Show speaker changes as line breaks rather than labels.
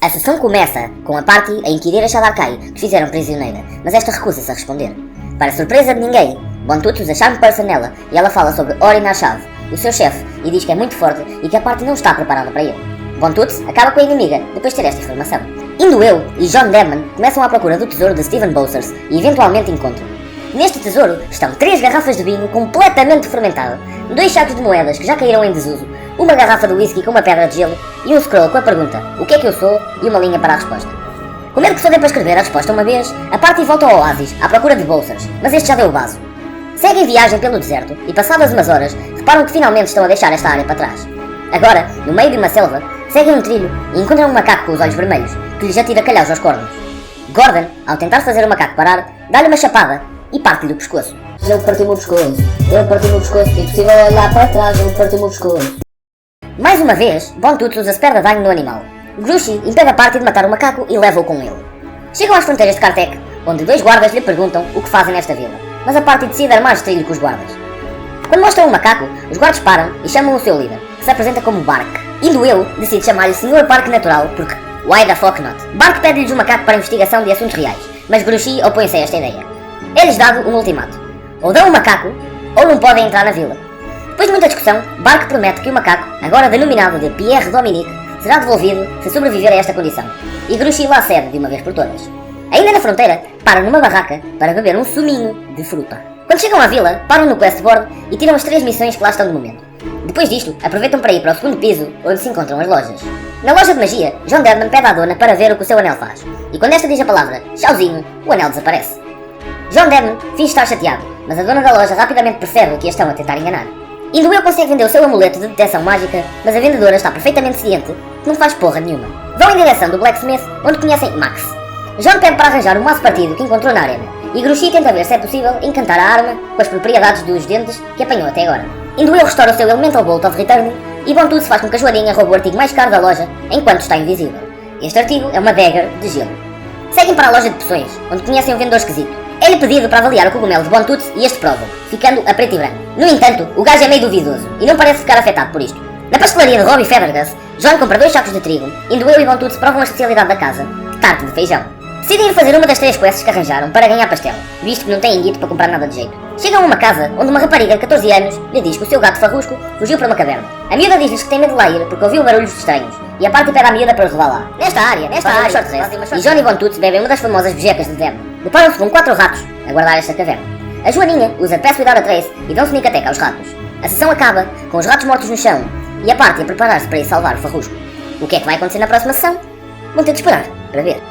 A sessão começa com a Party a inquirir a Shadar-kai, que fizeram prisioneira, mas esta recusa-se a responder. Para surpresa de ninguém, Bontuts usa Charm Person nela e ela fala sobre Ori Nashav, o seu chefe, e diz que é muito forte e que a Party não está preparada para ele. Bontuts acaba com a inimiga depois de ter esta informação. Indo eu e John Demon começam à procura do tesouro de Steven Bowsers e eventualmente encontram. Neste tesouro estão 3 garrafas de vinho completamente fermentado, 2 sacos de moedas que já caíram em desuso, uma garrafa de whisky com uma pedra de gelo e um scroll com a pergunta "O que é que eu sou?" e uma linha para a resposta. Com medo que só dê para escrever a resposta uma vez, a Party volta ao oásis à procura de Bowsers, mas este já deu o vaso. Seguem viagem pelo deserto e, passadas umas horas, reparam que finalmente estão a deixar esta área para trás. Agora, no meio de uma selva, seguem um trilho e encontram um macaco com os olhos vermelhos, que lhes atira calhaus aos cornos. Gordon, ao tentar fazer o macaco parar, dá-lhe uma chapada e parte-lhe o pescoço.
Ele partiu-me o pescoço, impossível olhar para trás, ele partiu-me o pescoço.
Mais uma vez, Bontuts usa Spare the Dying no animal. Grushi impede a Party de matar o macaco e leva-o com ele. Chegam às fronteiras de Kartek, onde 2 guardas lhe perguntam o que fazem nesta vila, mas a Party decide armar trilho com os guardas. Quando mostram o macaco, os guardas param e chamam o seu líder, que se apresenta como Bark. Indo eu, decide chamar-lhe Sr. Parque Natural, porque why the fuck not? Bark pede-lhes o macaco para a investigação de assuntos reais, mas Grushi opõe-se a esta ideia. É-lhes dado um ultimato. Ou dão o macaco, ou não podem entrar na vila. Depois de muita discussão, Bark promete que o macaco, agora denominado de Pierre Dominique, será devolvido se sobreviver a esta condição. E Grushi lá cede de uma vez por todas. Ainda na fronteira, param numa barraca para beber um suminho de fruta. Quando chegam à vila, param no questboard e tiram as 3 missões que lá estão de momento. Depois disto, aproveitam para ir para o segundo piso, onde se encontram as lojas. Na loja de magia, John Deadman pede à dona para ver o que o seu anel faz. E quando esta diz a palavra "tchauzinho", o anel desaparece. John Deadman finge estar chateado, mas a dona da loja rapidamente percebe que a estão a tentar enganar. Indo eu consegue vender o seu amuleto de detecção mágica, mas a vendedora está perfeitamente ciente que não faz porra nenhuma. Vão em direção do Blacksmith, onde conhecem Max. John pede para arranjar um maço partido que encontrou na arena, e Grushi tenta ver se é possível encantar a arma com as propriedades dos dentes que apanhou até agora. Indo eu restaura o seu Elemental Bolt of Return, e Bontuts faz com que a joaninha roube o artigo mais caro da loja enquanto está invisível. Este artigo é uma dagger de gelo. Seguem para a loja de poções, onde conhecem um vendedor esquisito. É-lhe pedido para avaliar o cogumelo de Bontuts e este prova, ficando a preto e branco. No entanto, o gajo é meio duvidoso e não parece ficar afetado por isto. Na pastelaria de Robbie Feathergus, John compra 2 sacos de trigo, indo eu e Bontuts provam a especialidade da casa, tarte de feijão. Decidem ir fazer uma das 3 quests que arranjaram para ganhar pastel, visto que não têm guito para comprar nada de jeito. Chegam a uma casa onde uma rapariga de 14 anos lhe diz que o seu gato farrusco fugiu para uma caverna. A miúda diz-lhes que tem medo de lá ir porque ouviu barulhos estranhos, e a Party pede à miúda para os levar lá. Nesta área, e John e Bontuts bebem uma das famosas bejecas de Devon. Deparam-se com 4 ratos a guardar esta caverna. A joaninha usa Pass Without a Trace e dão sneak attack aos ratos. A sessão acaba com os ratos mortos no chão e a Party a preparar-se para ir salvar o farrusco. O que é que vai acontecer na próxima sessão? Vão ter de esperar para ver.